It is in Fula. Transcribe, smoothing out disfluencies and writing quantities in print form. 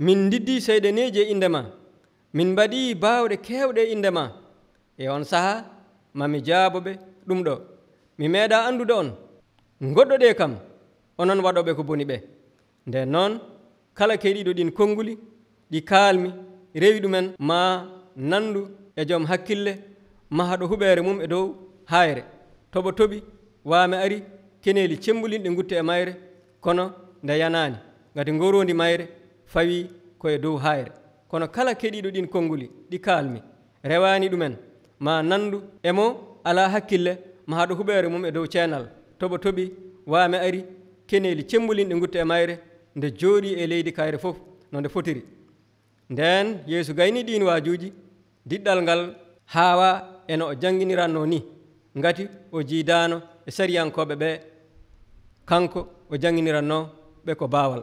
min diddi seyɗaneji e inde ma, min mbaɗi baawɗe keewɗe e inde ma. E on sahaa mami jaaboɓe ɗum ɗo, mi meeɗa anndude on, goɗɗo ɗe kam onon waɗoɓe ko boni ɓe. Nden noon kala keɗiɗo ɗin konnguli ɗi kaalmi rewi ɗumen ma nandu e joom hakkille mahaɗo huɓeere mum e dow hayre. Toɓo toɓi waame ari keneeli cembulinɗe gutte e mayre, kono nde yanaani ngati ngorondi mayre fawi koye dow hayre. Kono kala keɗiɗo ɗin konnguli ɗi kaalmi rewani ɗumen ma nandu e mo ala hakkille mahaɗo huɓeere mum e dow ceenal. Toɓo toɓi waame ari keneeli cembulinɗe gutte e mayre nde jooɗi e leydi kayre fof no nde fotiri. Nden Yeesu gayni ɗin waajuji diɗɗal ngal haawa eno o jannginiranno ni, ngati o jiidano e sariyankoɓe ɓe kanko o jannginiranno ɓe ko baawal.